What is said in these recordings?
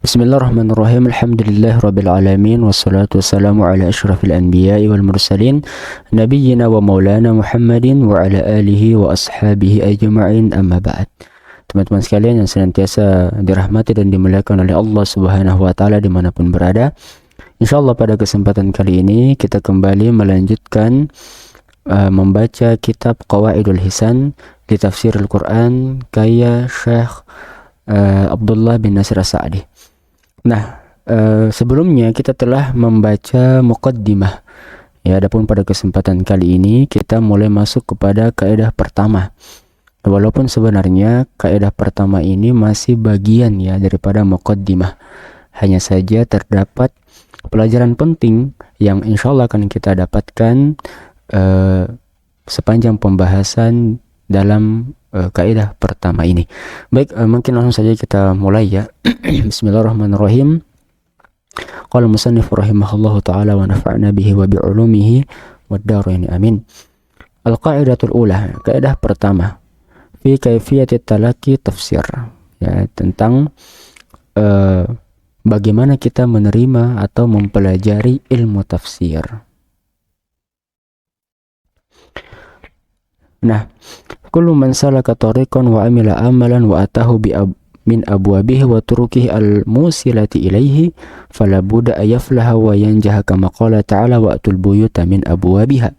Bismillahirrahmanirrahim. Alhamdulillahirabbil alamin wassalatu wassalamu ala asyrafil anbiya'i wal mursalin nabiyyina wa maulana Muhammadin wa ala alihi wa ashabihi ajma'in, amma ba'd. Teman-teman sekalian yang senantiasa dirahmati dan dimuliakan oleh Allah Subhanahu wa taala dimanapun berada. Insyaallah pada kesempatan kali ini kita kembali melanjutkan membaca kitab Qawaidul Hisan di Tafsirul Quran karya Syekh Abdullah bin Nasir As-Sa'di. Nah, sebelumnya kita telah membaca muqaddimah. Ya, adapun pada kesempatan kali ini kita mulai masuk kepada kaidah pertama. Walaupun sebenarnya kaidah pertama ini masih bagian ya daripada muqaddimah. Hanya saja terdapat pelajaran penting yang insyaallah akan kita dapatkan sepanjang pembahasan dalam kaidah pertama ini. Baik, mungkin langsung saja kita mulai ya. Bismillahirrahmanirrahim. Qala musannif rahimahullahu taala wa nafa'na bihi wa bi'ulumihi wad darain amin. Al-qaidatul ula, kaidah pertama, fi kaifiyati talaqi tafsir. Ya, tentang bagaimana kita menerima atau mempelajari ilmu tafsir. Nah, kullu man salaka tariqan wa amila amalan wa atahu min abwabihi wa turukihi al-musilati ilaihi fala budda ayaflaha wa yanjaha kama qala ta'ala wa atul buyuta min abwabiha.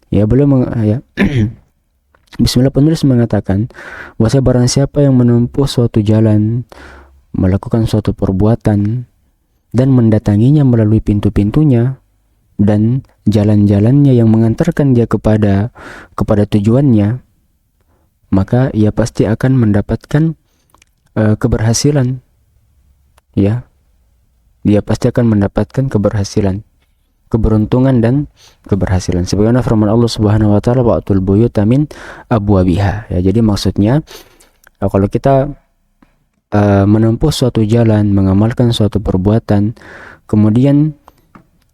Ya, belum ya. Bismillah, penulis mengatakan bahwa barang siapa yang menempuh suatu jalan, melakukan suatu perbuatan dan mendatanginya melalui pintu-pintunya dan jalan-jalannya yang mengantarkan dia kepada tujuannya, maka ia pasti akan mendapatkan keberhasilan. Ya, dia pasti akan mendapatkan keberhasilan, keberuntungan dan keberhasilan. Sebagaimana firman Allah Subhanahu wa taala, wa'tul buyuta min abwabiha. Ya, jadi maksudnya kalau kita menempuh suatu jalan, mengamalkan suatu perbuatan, kemudian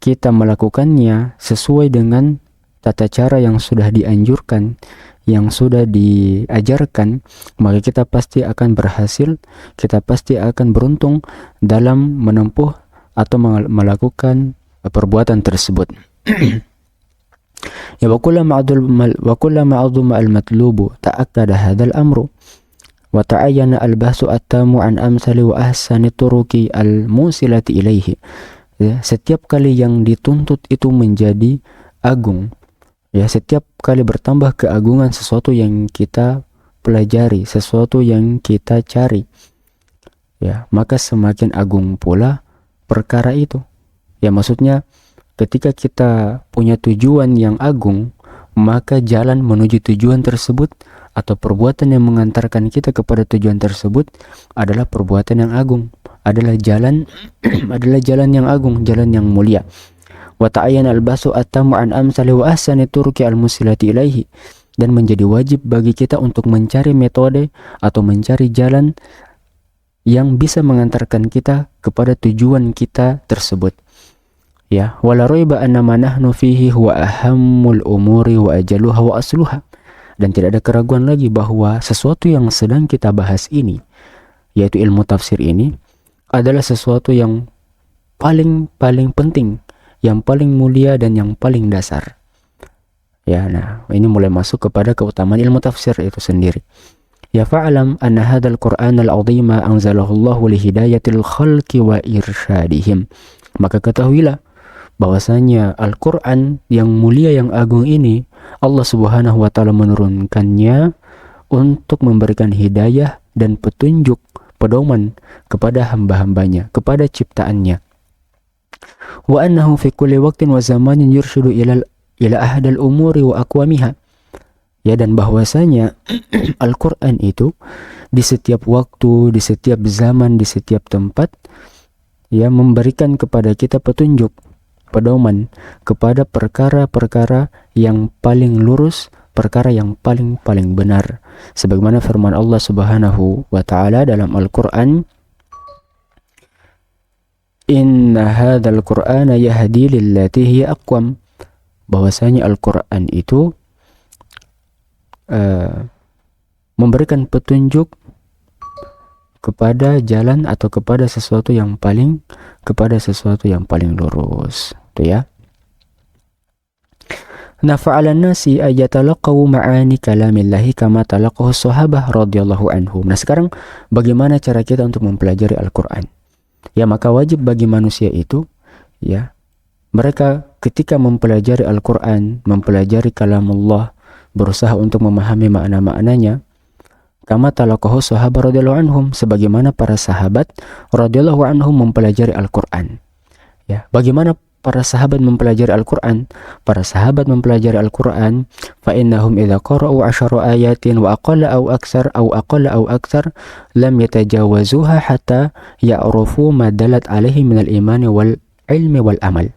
kita melakukannya sesuai dengan tata cara yang sudah dianjurkan, yang sudah diajarkan, maka kita pasti akan berhasil, kita pasti akan beruntung dalam menempuh atau melakukan perbuatan tersebut. Ya, wa kullama aduma al-matlubu ta'akkada hadzal amru wa ta'ayyana al-bahsu at-tamu an amsali wa ahsani turuqi al-musilati ilaihi. Ya, setiap kali yang dituntut itu menjadi agung, ya, setiap kali bertambah keagungan sesuatu yang kita pelajari, sesuatu yang kita cari, ya, maka semakin agung pula perkara itu. Ya, maksudnya ketika kita punya tujuan yang agung, maka jalan menuju tujuan tersebut atau perbuatan yang mengantarkan kita kepada tujuan tersebut adalah perbuatan yang agung, adalah jalan adalah jalan yang agung, jalan yang mulia. Wa ta'ayyana al-basu at-tamu an amsali wa ahsani turuqi al-musilati ilaihi, dan menjadi wajib bagi kita untuk mencari metode atau mencari jalan yang bisa mengantarkan kita kepada tujuan kita tersebut. Ya, wala raiba anna ma nahnu fihi huwa ahammul umuri wa ajaluha wa asluha. Dan tidak ada keraguan lagi bahwa sesuatu yang sedang kita bahas ini, yaitu ilmu tafsir ini, adalah sesuatu yang paling penting, yang paling mulia dan yang paling dasar. Ya, nah, ini mulai masuk kepada keutamaan ilmu tafsir itu sendiri. Ya, fa'alam anna hadzal Qur'an al-'azima anzalahu Allahu li hidayatil khalqi wa irsyadihim. Maka ketahuilah bahwasanya Al-Quran yang mulia yang agung ini Allah Subhanahu wa taala menurunkannya untuk memberikan hidayah dan petunjuk, pedoman kepada hamba-hambanya, kepada ciptaannya. Wa annahu fi kulli waqtin wa zamanin yurshidu ila ahdal umuri wa aqwamiha. Ya, dan bahwasanya Al-Quran itu di setiap waktu, di setiap zaman, di setiap tempat, ya, memberikan kepada kita petunjuk, pedoman kepada perkara-perkara yang paling lurus, perkara yang paling benar. Sebagaimana firman Allah Subhanahu wa taala dalam Al-Qur'an, inna hadzal Qur'ana yahdi lillati hiya aqwam. Bahwasanya Al-Qur'an itu memberikan petunjuk kepada jalan atau kepada sesuatu yang paling lurus. Itu ya. Nah, fa'alan nasi ayatalaqaw ma'ani kalamillahi kama talaqahu sahabah radhiyallahu anhum. Nah, sekarang bagaimana cara kita untuk mempelajari Al-Qur'an? Ya, maka wajib bagi manusia itu ya, mereka ketika mempelajari Al-Qur'an, mempelajari kalamullah, berusaha untuk memahami makna-maknanya, kama talaqahu sahabah radhiyallahu anhum, sebagaimana para sahabat radhiyallahu anhum mempelajari Al-Qur'an. Ya, bagaimana para sahabat mempelajari Al-Qur'an? Para sahabat mempelajari Al-Qur'an, fa innahum idza qara'u 10 ayatin wa aqalla aw aktsar lam yatajawazuha hatta ya'rufu ma dalat alaihi minal imani wal ilmi wal amal.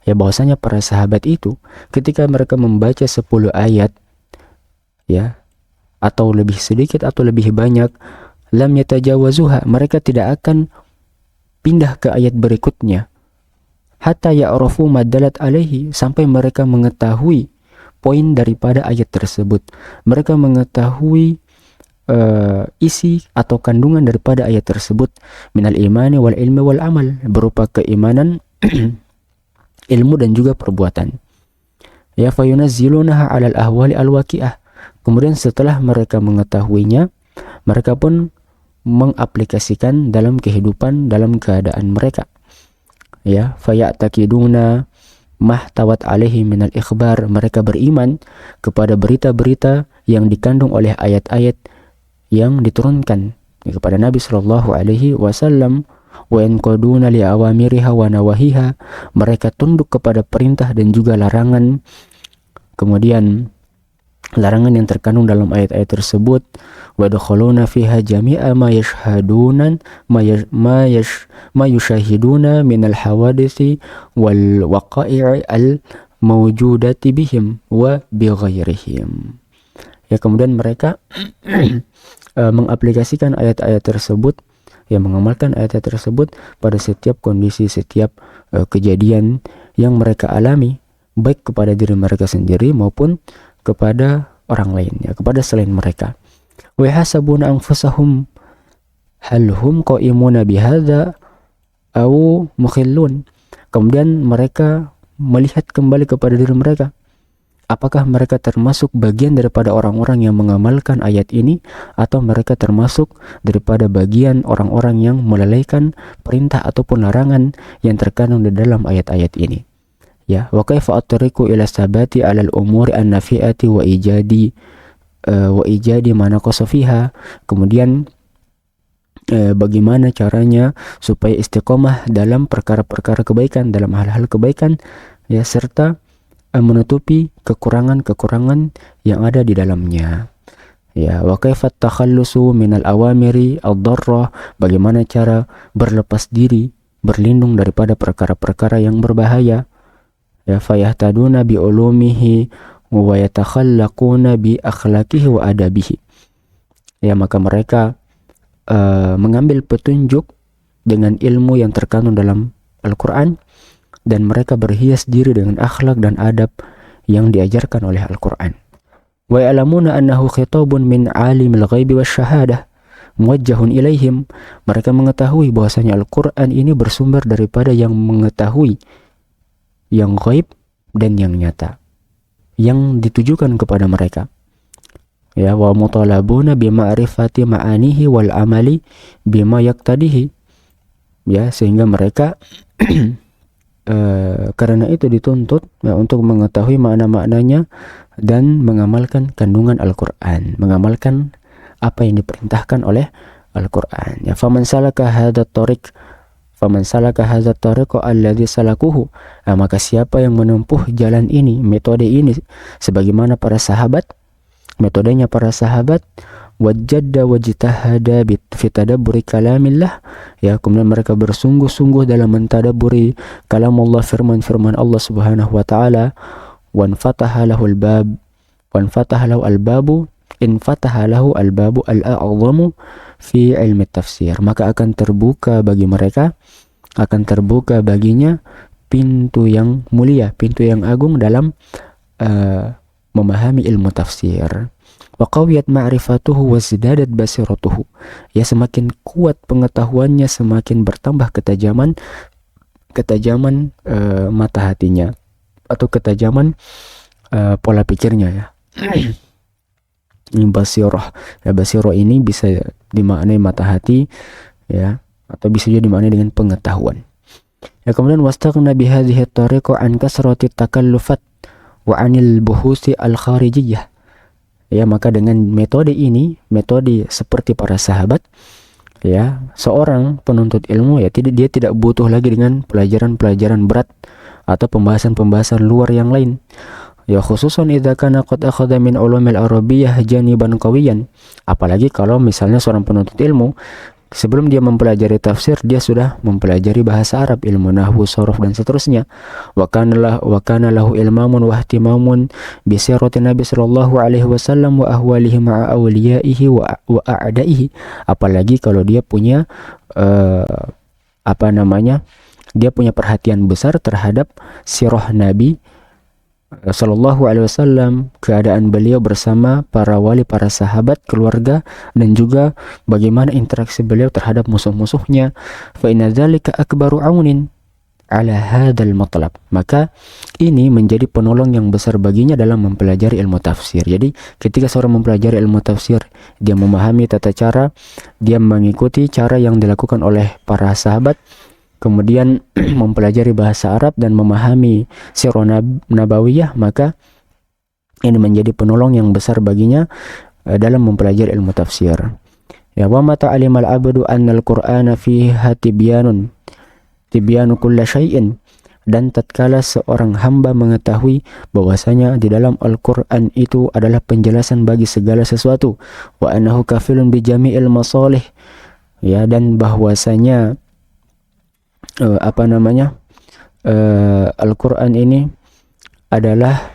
Ya, bahwasanya para sahabat itu ketika mereka membaca 10 ayat ya, atau lebih sedikit atau lebih banyak, lam yatajawazuha, mereka tidak akan pindah ke ayat berikutnya, hatta ya'rafu madalat alaihi, sampai mereka mengetahui poin daripada ayat tersebut, mereka mengetahui isi atau kandungan daripada ayat tersebut, minal imani wal ilmi wal amal, berupa keimanan ilmu dan juga perbuatan. Ya, fayunazzilunaha 'alal ahwali al-waqi'ah, kemudian setelah mereka mengetahuinya, mereka pun mengaplikasikan dalam kehidupan, dalam keadaan mereka. Ya, faya'taqiduna mahtawat alaihi minal ikhbar, mereka beriman kepada berita-berita yang dikandung oleh ayat-ayat yang diturunkan kepada Nabi sallallahu alaihi wasallam, wa yanqaduna li awamiriha wa nawahiha, mereka tunduk kepada perintah dan juga larangan, kemudian larangan yang terkandung dalam ayat-ayat tersebut, wa dakhaluna fiha jami'a ma yashhaduna ma yushahiduna minal hawadisi wal waqa'i' al mawjudati bihim wa bighairihim. Ya, kemudian mereka mengaplikasikan ayat-ayat tersebut, ya, mengamalkan ayat-ayat tersebut pada setiap kondisi, setiap kejadian yang mereka alami, baik kepada diri mereka sendiri maupun kepada orang lain, ya, kepada selain mereka. Wa hasabuna anfusahum hal hum qaimuna bihadza aw mukhillun, kemudian mereka melihat kembali kepada diri mereka, apakah mereka termasuk bagian daripada orang-orang yang mengamalkan ayat ini, atau mereka termasuk daripada bagian orang-orang yang melalaikan perintah ataupun larangan yang terkandung di dalam ayat-ayat ini. Ya, wa kaifa atriku ila sabati 'alal umuri an-nafi'ati wa ijadi ma naqasa fiha, kemudian bagaimana caranya supaya istiqomah dalam perkara-perkara kebaikan, dalam hal-hal kebaikan, ya, serta menutupi kekurangan-kekurangan yang ada di dalamnya. Ya, wa kaifa takhallusu minal awamiri ad-darrah, bagaimana cara berlepas diri, berlindung daripada perkara-perkara yang berbahaya. Ya, fayahtaduna bi ulumihi wa yatakhallaquna bi akhlaqihi wa adabihi. Ya, maka mereka mengambil petunjuk dengan ilmu yang terkandung dalam Al-Qur'an, dan mereka berhias diri dengan akhlak dan adab yang diajarkan oleh Al-Qur'an. Wa ya'lamuna annahu khitabun min 'alimil ghaibi wasyahadah muwajjahun ilaihim, mereka mengetahui bahwasanya Al-Qur'an ini bersumber daripada yang mengetahui yang ghaib dan yang nyata, yang ditujukan kepada mereka. Ya, wa mutalabuna bima'rifati ma'anihi wal amali bima yaktadihi. Ya, sehingga mereka karena itu dituntut, ya, untuk mengetahui makna-maknanya dan mengamalkan kandungan Al-Qur'an, mengamalkan apa yang diperintahkan oleh Al-Qur'an. Ya, faman salaka hadza tariq alladhi salakuhu, maka siapa yang menempuh jalan ini, metode ini, sebagaimana para sahabat, metodenya para sahabat, wajadda wajtahada fi tadabburi kalamillah, ya, kemudian mereka bersungguh-sungguh dalam mentadabburi kalamullah, firman-firman Allah Subhanahu wa taala, wanfataha lahu al-babu al-a'zamu fi ilmi tafsir, maka akan terbuka baginya pintu yang mulia, pintu yang agung dalam memahami ilmu tafsir. wa qawiyat ma'rifatuhu wa zidadat basiratuhu. Ya, semakin kuat pengetahuannya, semakin bertambah ketajaman mata hatinya atau ketajaman pola pikirnya ya. Ini basirah. Ya, basirah ini bisa dimaknai mata hati ya, atau bisa juga dimaknai dengan pengetahuan. Ya, kemudian wastaghna bihadhihi at-tariqa an kasrati takallufat wa anil buhusi al-kharijiyah. Ya, maka dengan metode ini, metode seperti para sahabat, ya, seorang penuntut ilmu ya dia tidak butuh lagi dengan pelajaran-pelajaran berat atau pembahasan-pembahasan luar yang lain. Ya, khususan idza kana qad akhadha min ulumil arabiyyah janiban qawiyan. Apalagi kalau misalnya seorang penuntut ilmu sebelum dia mempelajari tafsir, dia sudah mempelajari bahasa Arab, ilmu nahwu, sharaf dan seterusnya. Wa kana lahu ilmamun wa ihtimamun bi sirati Nabi sallallahu alaihi wasallam wa ahwalihi ma'a awliyaihi wa a'daihi. Apalagi kalau dia punya dia punya perhatian besar terhadap sirah Nabi sallallahu alaihi wasallam, keadaan beliau bersama para wali, para sahabat, keluarga, dan juga bagaimana interaksi beliau terhadap musuh-musuhnya. Fa inna dzalika akbaru aunin ala hadzal matlab. Maka ini menjadi penolong yang besar baginya dalam mempelajari ilmu tafsir. Jadi ketika seorang mempelajari ilmu tafsir, dia memahami tata cara, dia mengikuti cara yang dilakukan oleh para sahabat, kemudian mempelajari bahasa Arab dan memahami sirah nabawiyah, maka ini menjadi penolong yang besar baginya dalam mempelajari ilmu tafsir. Ya, wa mata alimal abdu annal qur'ana fiha tibyanu kulla syai'in. Dan tatkala seorang hamba mengetahui bahwasanya di dalam Al-Qur'an itu adalah penjelasan bagi segala sesuatu, wa annahu kafilun bi jami'il masalih, ya, dan bahwasanya Al-Quran ini adalah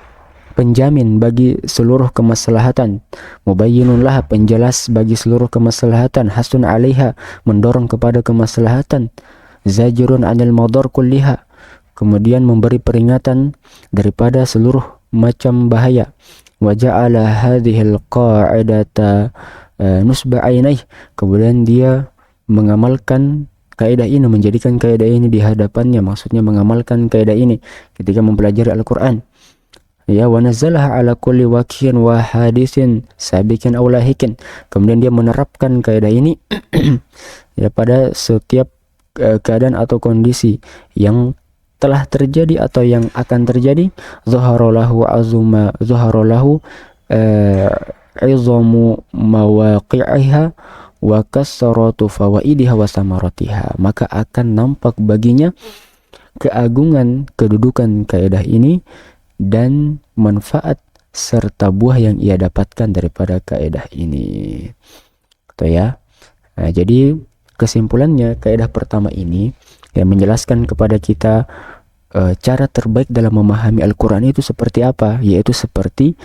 penjamin bagi seluruh kemaslahatan, mubayyinun laha, penjelas bagi seluruh kemaslahatan, hasun 'alaiha, mendorong kepada kemaslahatan, zajirun 'anil madar kulliha, kemudian memberi peringatan daripada seluruh macam bahaya. Wa ja'ala hadhil qa'idata nusba 'ainaih, kemudian dia mengamalkan kaidah ini, menjadikan kaidah ini di hadapannya, maksudnya mengamalkan kaidah ini ketika mempelajari Al-Quran. Ya, wa nazzalaha ala kulli waqi'in wa hadisin sabiqin aw lahiqin, kemudian dia menerapkan kaidah ini ya pada setiap keadaan atau kondisi yang telah terjadi atau yang akan terjadi. Zuharalahu izamu mawaqi'iha wa kasratu fawaidiha wa samaratiha, maka akan nampak baginya keagungan kedudukan kaidah ini dan manfaat serta buah yang ia dapatkan daripada kaidah ini. Gitu ya. Nah, jadi kesimpulannya, kaidah pertama ini yang menjelaskan kepada kita cara terbaik dalam memahami Al-Quran itu seperti apa, yaitu seperti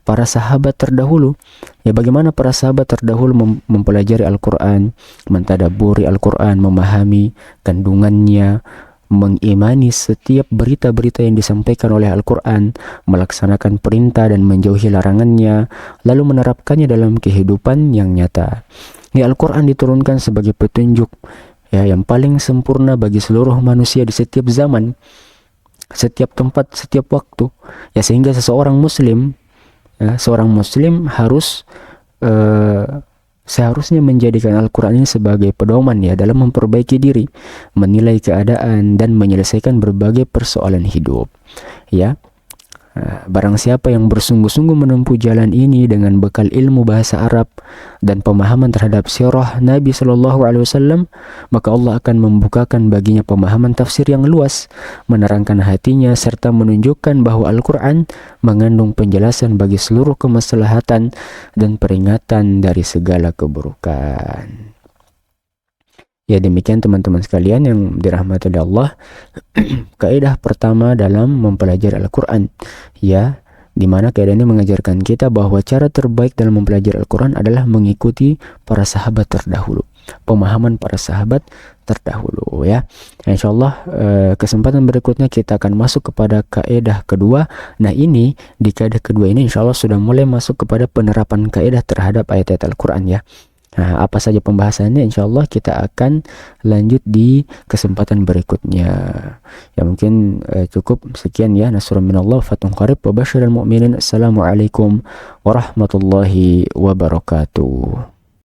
para sahabat terdahulu. Ya, bagaimana para sahabat terdahulu mempelajari Al-Quran, mentadaburi Al-Quran, memahami kandungannya, mengimani setiap berita-berita yang disampaikan oleh Al-Quran, melaksanakan perintah dan menjauhi larangannya, lalu menerapkannya dalam kehidupan yang nyata. Ya, Al-Quran diturunkan sebagai petunjuk ya yang paling sempurna bagi seluruh manusia di setiap zaman, setiap tempat, setiap waktu. Ya, sehingga seorang muslim harus seharusnya menjadikan Al-Quran ini sebagai pedoman ya dalam memperbaiki diri, menilai keadaan dan menyelesaikan berbagai persoalan hidup. Ya, barang siapa yang bersungguh-sungguh menempuh jalan ini dengan bekal ilmu bahasa Arab dan pemahaman terhadap sirah Nabi Shallallahu Alaihi Wasallam, maka Allah akan membukakan baginya pemahaman tafsir yang luas, menerangkan hatinya serta menunjukkan bahwa Al-Quran mengandung penjelasan bagi seluruh kemaslahatan dan peringatan dari segala keburukan. Ya, demikian teman-teman sekalian yang dirahmati oleh Allah, kaidah pertama dalam mempelajari Al-Quran, ya, dimana kaidah ini mengajarkan kita bahwa cara terbaik dalam mempelajari Al-Quran adalah mengikuti para sahabat terdahulu. pemahaman para sahabat terdahulu ya. Insyaallah kesempatan berikutnya kita akan masuk kepada kaidah kedua. Nah, ini di kaidah kedua ini insyaallah sudah mulai masuk kepada penerapan kaidah terhadap ayat-ayat Al-Qur'an ya. Nah, apa saja pembahasannya insyaallah kita akan lanjut di kesempatan berikutnya. Ya mungkin cukup sekian ya. Nasrun minallah fatun qarib wa basyiril mu'minin. Assalamualaikum warahmatullahi wabarakatuh.